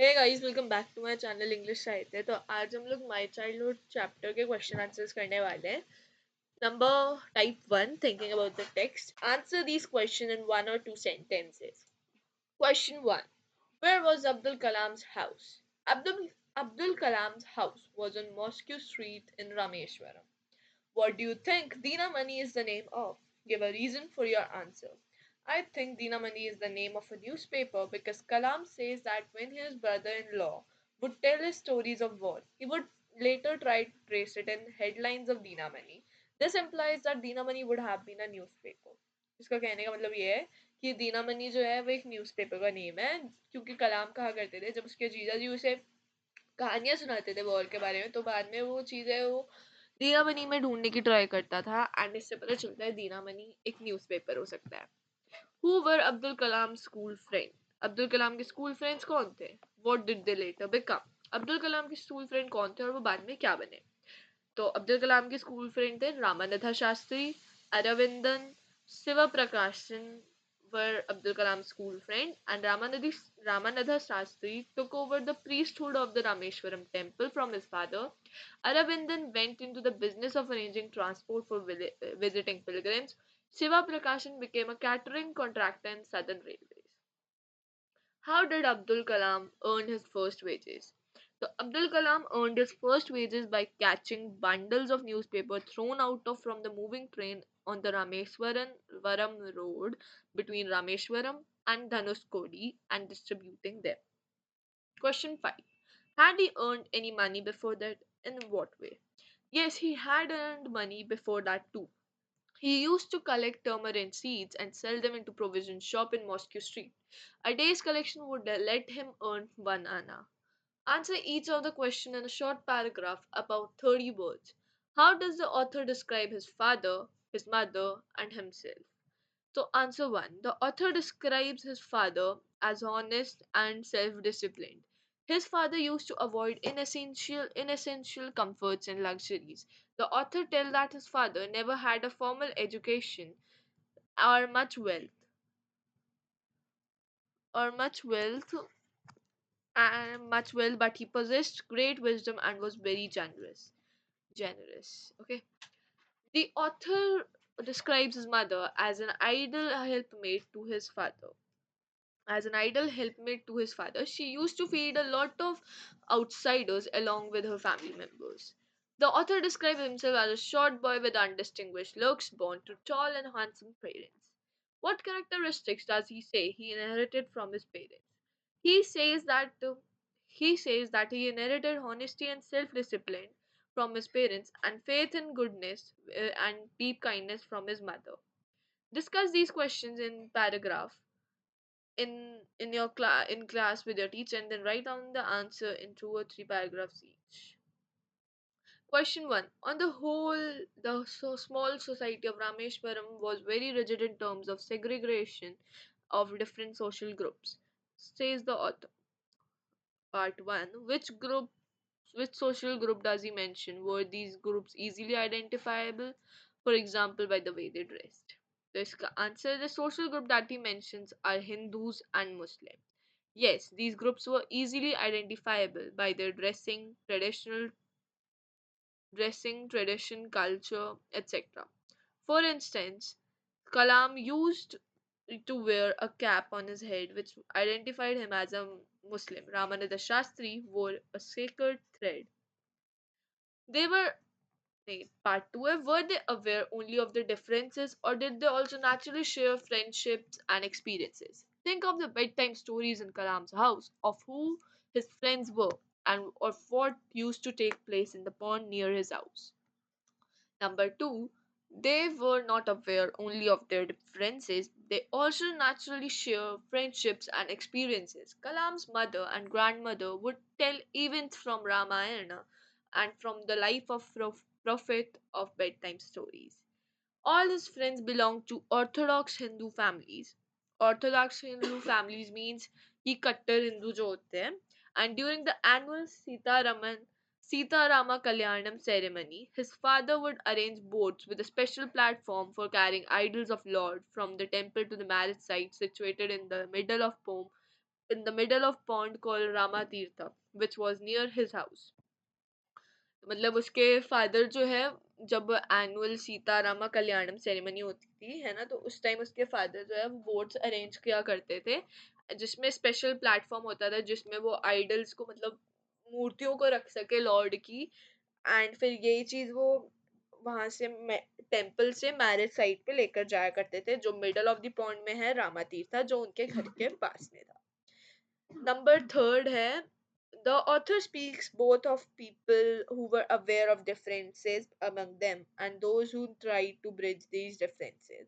Hey guys, welcome back to my channel English Sahitya. तो आज हम लोग माय चाइल्डहुड चैप्टर के क्वेश्चन आंसर्स करने वाले हैं। Number type 1, thinking about the text, answer these question in 1 or 2 sentences. Question 1. Where was Abdul Kalam's house? Abdul Kalam's house was on Mosque Street in Rameshwaram. What do you think Dina Mani is the name of? Give a reason for your answer. I think Dina Mani is the name of a newspaper because Kalam says that when his brother-in-law would tell his stories of war, he would later try to trace it in headlines of Dina Mani. This implies that Dina Mani would have been a newspaper. इसका कहने का मतलब ये है कि दीना money जो है वो एक न्यूज़पेपर का नेम है, क्योंकि कलाम कहा करते थे जब उसके जीजा जी उसे कहानियां सुनाते थे वॉर के बारे में, तो बाद में वो चीज़ें वो दीना मनी में ढूंढने की ट्राई करता था, एंड इससे पता चलता है दीना मनी एक न्यूज़पेपर हो सकता है। Who were Abdul Kalam school friend? Abdul Kalam के स्कूल फ्रेंड्स कौन थे? What did they later become? Abdul Kalam के स्कूल फ्रेंड कौन थे और वो बाद में क्या बने? तो अब्दुल कलाम के स्कूल फ्रेंड थे रामानंद शास्त्री, अरविंदन, शिव प्रकाशन were Abdul Kalam's school friend, and Ramananda Shastri took over the priesthood of the Rameshwaram temple from his father. Aravindan went into the business of arranging transport for visiting pilgrims. Shiva Prakashan became a catering contractor in Southern Railways. How did Abdul Kalam earn his first wages? So Abdul Kalam earned his first wages by catching bundles of newspaper thrown out of from the moving train on the Rameswaram road between Rameshwaram and Dhanuskodi and distributing them. Question 5. Had he earned any money before that? In what way? Yes, he had earned money before that too. He used to collect tamarind seeds and sell them into provision shop in Mosque Street. A day's collection would let him earn 1 anna. Answer each of the question in a short paragraph, about 30 words. How does the author describe his father, his mother, and himself? So, answer 1. The author describes his father as honest and self disciplined. His father used to avoid inessential comforts and luxuries. The author tells that his father never had a formal education or much wealth and much wealth, but he possessed great wisdom and was very generous. Okay. The author describes his mother as an idle helpmate to his father. She used to feed a lot of outsiders along with her family members. The author describes himself as a short boy with undistinguished looks, born to tall and handsome parents. What characteristics does he say he inherited from his parents? He says that he inherited honesty and self-discipline from his parents, and faith in goodness and deep kindness from his mother. Discuss these questions in paragraph in your class with your teacher, and then write down the answer in 2 or 3 paragraphs each. Question 1. On the whole, the small society of Rameshwaram was very rigid in terms of segregation of different social groups, says the author. Part 1. Which social group does he mention? Were these groups easily identifiable? For example, by the way they dressed. So इसका answer, the social group that he mentions are Hindus and Muslims. Yes, these groups were easily identifiable by their tradition, culture, etc. For instance, Kalam used to wear a cap on his head which identified him as a Muslim. Ramananda Shastri wore a sacred thread. They were Part 2. Were they aware only of the differences, or did they also naturally share friendships and experiences? Think of the bedtime stories in Kalam's house, of who his friends were and of what used to take place in the pond near his house. Number 2, they were not aware only of their differences, they also naturally share friendships and experiences. Kalam's mother and grandmother would tell events from Ramayana and from the life of prophet of bedtime stories. All his friends belonged to Orthodox Hindu families. Orthodox Hindu families means कि कट्टर हिंदू जो होते हैं. And during the annual Sita Rama Kalyanam ceremony, his father would arrange boats with a special platform for carrying idols of Lord from the temple to the marriage site situated in the middle of pond in the middle of pond called Ramatirtha, which was near his house. मतलब उसके father जो है, जब annual Sita Rama कल्याणम ceremony होती थी है ना, तो उस टाइम उसके फादर जो है वो बोट्स अरेंज किया करते थे, जिसमें स्पेशल प्लेटफॉर्म होता था जिसमें वो आइडल्स को मतलब मूर्तियों को रख सके लॉर्ड की। एंड फिर यही चीज वो वहां से टेम्पल से मैरिज साइट पे लेकर जाया करते थे, जो मिडल ऑफ द पॉन्ड में है, रामातीर्था, जो उनके घर के पास में था। नंबर थर्ड है, the author speaks both of people who were aware of differences among them and those who tried to bridge these differences.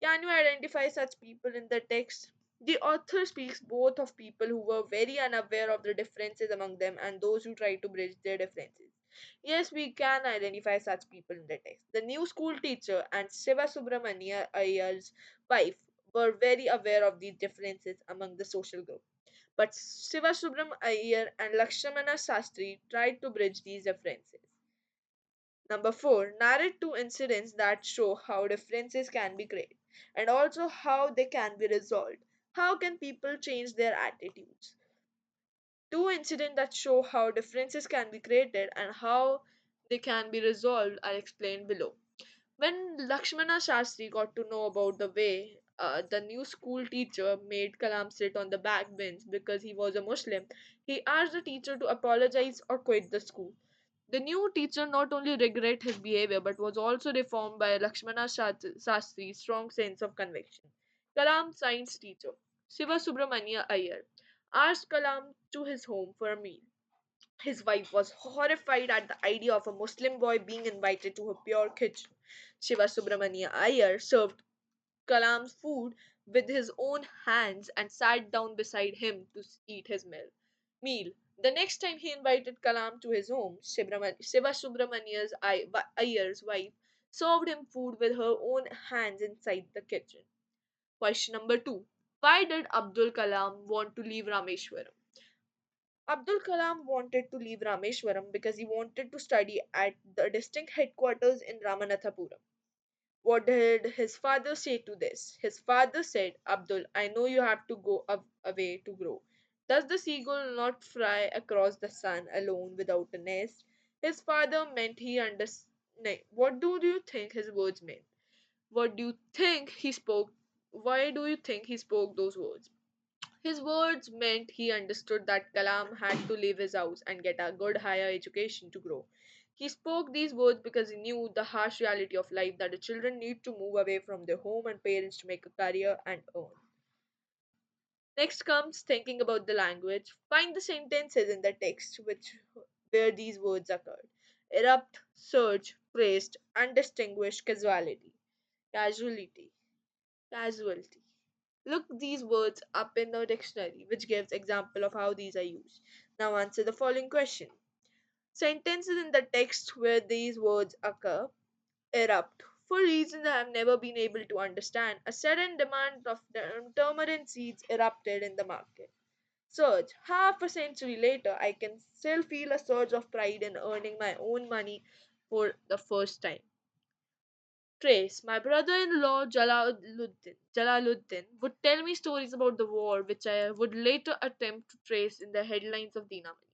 Can you identify such people in the text? The author speaks both of people who were very unaware of the differences among them and those who tried to bridge their differences. Yes, we can identify such people in the text. The new school teacher and Shiva Subramania Iyer's wife were very aware of these differences among the social group. But Shiva Subram Iyer and Lakshmana Sastri tried to bridge these differences. Number 4. Narrate two incidents that show how differences can be created and also how they can be resolved. How can people change their attitudes? Two incidents that show how differences can be created and how they can be resolved are explained below. When Lakshmana Shastri got to know about the way the new school teacher made Kalam sit on the back bench because he was a Muslim, he asked the teacher to apologize or quit the school. The new teacher not only regret his behavior but was also reformed by Lakshmana Shastri's strong sense of conviction. Kalam's science teacher, Shiva Subramania Iyer, asked Kalam to his home for a meal. His wife was horrified at the idea of a Muslim boy being invited to her pure kitchen. Shiva Subramania Iyer served Kalam's food with his own hands and sat down beside him to eat his meal. The next time he invited Kalam to his home, Shiva Subramania's Iyer's wife served him food with her own hands inside the kitchen. Question number 2. Why did Abdul Kalam want to leave Rameshwaram? Abdul Kalam wanted to leave Rameshwaram because he wanted to study at the district headquarters in Ramanathapuram. What did his father say to this? His father said, Abdul, I know you have to go away to grow. Does the seagull not fly across the sun alone without a nest? His father meant he understood. What do you think his words meant? What do you think he spoke? Why do you think he spoke those words? His words meant he understood that Kalam had to leave his house and get a good higher education to grow. He spoke these words because he knew the harsh reality of life, that the children need to move away from their home and parents to make a career and earn. Next comes thinking about the language. Find the sentences in the text where these words occurred. Erupt, surge, praised, undistinguished, casualty, casualty. Look these words up in the dictionary, which gives example of how these are used. Now answer the following question. Sentences in the text where these words occur. Erupt. For reasons I have never been able to understand, a sudden demand of turmeric seeds erupted in the market. Surge. Half a century later, I can still feel a surge of pride in earning my own money for the first time. Trace. My brother-in-law Jalaluddin would tell me stories about the war which I would later attempt to trace in the headlines of Dinamani.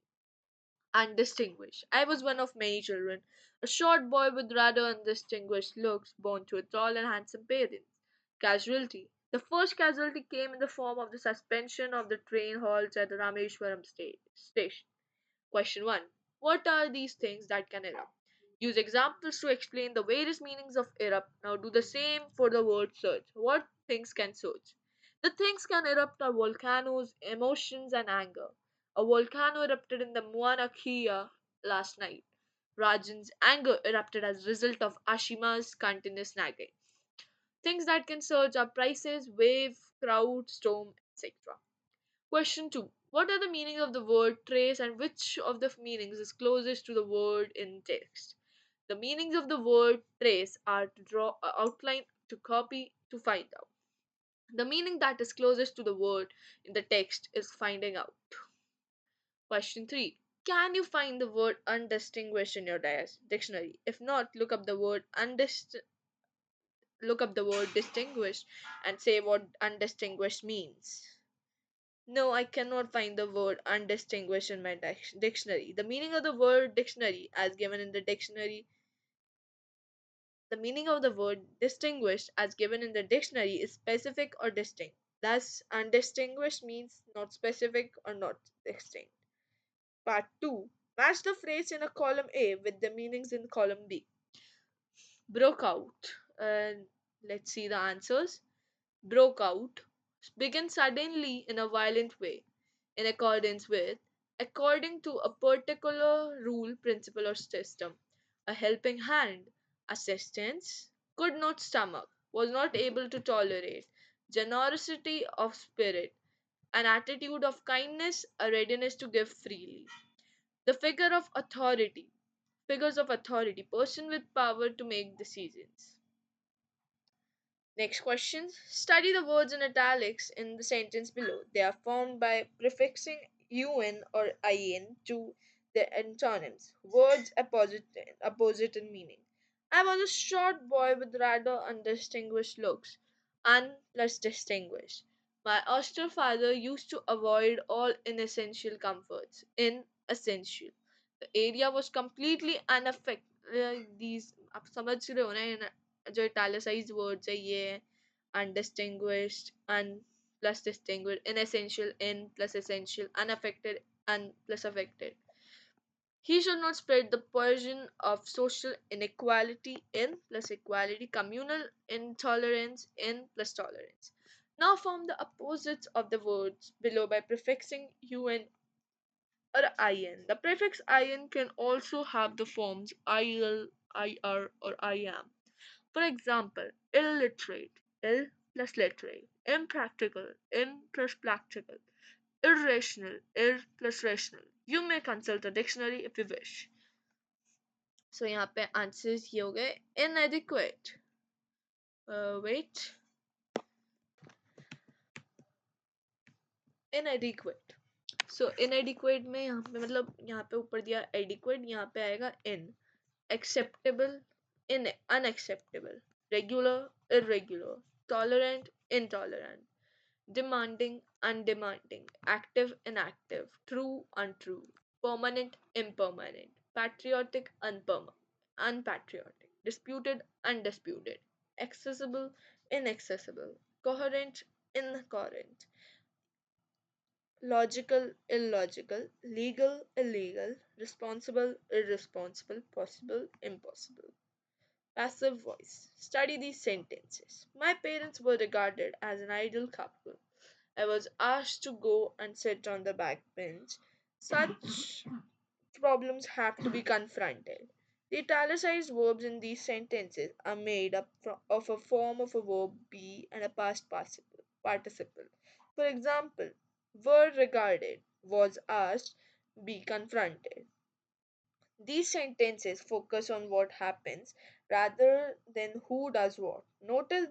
Undistinguished. I was one of many children, a short boy with rather undistinguished looks, born to a tall and handsome parents. Casualty. The first casualty came in the form of the suspension of the train halts at the Rameshwaram station. Question 1. What are these things that can erupt? Use examples to explain the various meanings of erupt. Now do the same for the word surge. What things can surge? The things can erupt are volcanoes, emotions, and anger. A volcano erupted in the Mauna Kea last night. Rajan's anger erupted as a result of Ashima's continuous nagging. Things that can surge are prices, wave, crowd, storm, etc. Question 2. What are the meanings of the word trace and which of the meanings is closest to the word in text? The meanings of the word trace are to draw, outline, to copy, to find out. The meaning that is closest to the word in the text is finding out. Question 3. Can you find the word undistinguished in your dictionary? If not, look up the word distinguished and say what undistinguished means. No, I cannot find the word undistinguished in my dictionary. The meaning of the word dictionary, as given in the dictionary, the meaning of the word distinguished, as given in the dictionary, is specific or distinct. Thus, undistinguished means not specific or not distinct. Part 2. Match the phrase in a column A with the meanings in column B. Broke out. Let's see the answers. Broke out. Began suddenly in a violent way, in accordance with, according to a particular rule, principle, or system. A helping hand. Assistance. Could not stomach. Was not able to tolerate. Generosity of spirit. An attitude of kindness, a readiness to give freely. The figures of authority, person with power to make decisions. Next question. Study the words in italics in the sentence below. They are formed by prefixing un or in to their antonyms. Words opposite in meaning. I was a short boy with rather undistinguished looks. Un plus distinguished. My austere father used to avoid all inessential comforts. Inessential. The area was completely unaffected. These आप समझ रहे हो ना, जो italicized words है ये है undistinguished, un plus distinguished, inessential, in plus essential, unaffected, un plus affected. He should not spread the poison of social inequality, in plus equality, communal intolerance, in plus tolerance. Now form the opposites of the words below by prefixing un or in. The prefix in can also have the forms il, ir, or I am. For example, illiterate, ill plus literate, impractical, in plus practical, irrational, ir plus rational. You may consult a dictionary if you wish. So यहाँ पे answers ये हो गए inadequate. Wait, inadequate. So inadequate में यहाँ पे मतलब यहाँ पे ऊपर दिया adequate, यहाँ पे आएगा in. Acceptable, unacceptable. Regular, irregular. Tolerant, intolerant. Demanding, undemanding, active, inactive, true, untrue, permanent, impermanent, patriotic, unpatriotic, disputed, undisputed, accessible, inaccessible, coherent, incoherent, logical, illogical, legal, illegal, responsible, irresponsible, possible, impossible. Passive voice. Study these sentences. My parents were regarded as an ideal couple. I was asked to go and sit on the back bench. Such problems have to be confronted. The italicized verbs in these sentences are made up of a form of a verb be and a past participle. For example, were regarded, was asked, be confronted. These sentences focus on what happens rather than who does what. Notice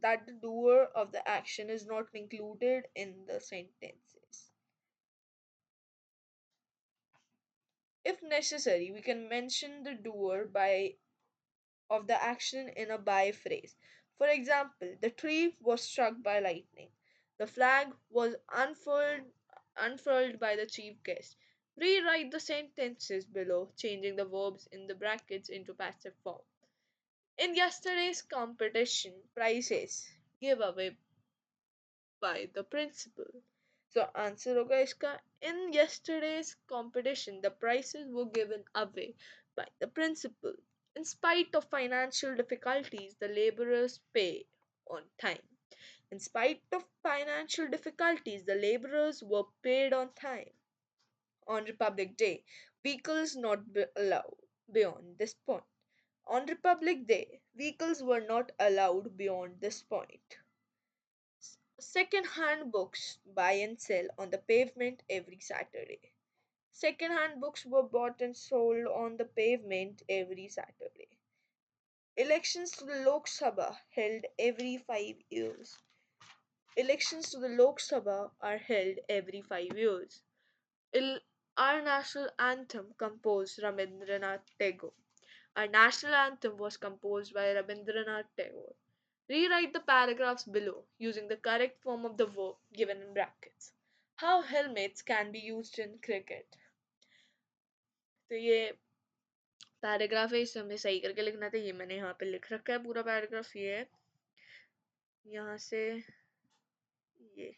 that the doer of the action is not included in the sentences. If necessary, we can mention the doer by of the action in a by phrase. For example, the tree was struck by lightning. The flag was unfurled by the chief guest. Rewrite the sentences below, changing the verbs in the brackets into passive form. In yesterday's competition, prizes give away by the principal. So answer होगा इसका in yesterday's competition the prizes were given away by the principal. In spite of financial difficulties, the laborers pay on time. In spite of financial difficulties, the laborers were paid on time. On Republic Day, vehicles not allowed beyond this point. On Republic Day, vehicles were not allowed beyond this point. Second-hand books buy and sell on the pavement every Saturday. Second-hand books were bought and sold on the pavement every Saturday. Elections to the Lok Sabha held every 5 years. Elections to the Lok Sabha are held every 5 years. Il- our national anthem composed Rabindranath Tagore. Our national anthem was composed by Rabindranath Tagore. Rewrite the paragraphs below using the correct form of the verb given in brackets. How helmets can be used in cricket. तो ये paragraph है, इसे हमें सही करके लिखना था, ये मैंने यहाँ पे लिख रखा है पूरा पैराग्राफ। ये है यहाँ से ये,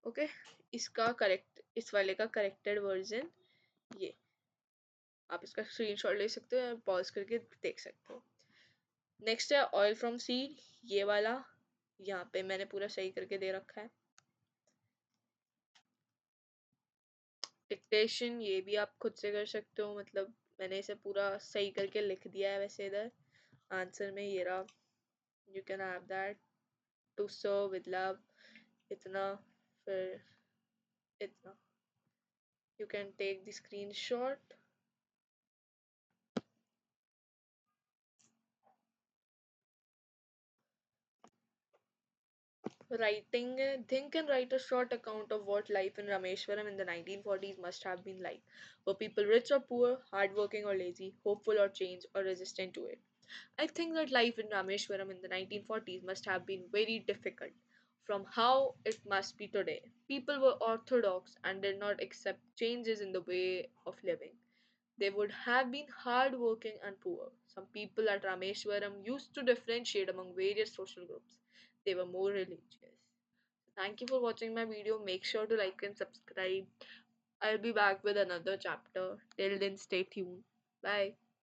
ओके। इसका करेक्ट, इस वाले का करेक्टेड वर्जन ये, आप इसका स्क्रीनशॉट ले सकते हो, पॉज करके देख सकते हो। नेक्स्ट है ऑयल फ्रॉम सीड, ये वाला यहाँ पे मैंने पूरा सही करके दे रखा है। डिक्टेशन ये भी आप खुद से कर सकते हो, मतलब मैंने इसे पूरा सही करके लिख दिया है वैसे इधर आंसर में, ये रहा। You can have that, to serve with love, इतना, फिर इतना। You can take the screenshot. Writing, think and write a short account of what life in Rameshwaram in the 1940s must have been like. Were people rich or poor, hardworking or lazy, hopeful or change, or resistant to it? I think that life in Rameshwaram in the 1940s must have been very difficult from how it must be today. People were orthodox and did not accept changes in the way of living. They would have been hardworking and poor. Some people at Rameshwaram used to differentiate among various social groups. They were more religious. Thank you for watching my video. Make sure to like and subscribe. I'll be back with another chapter. Till then, stay tuned. Bye.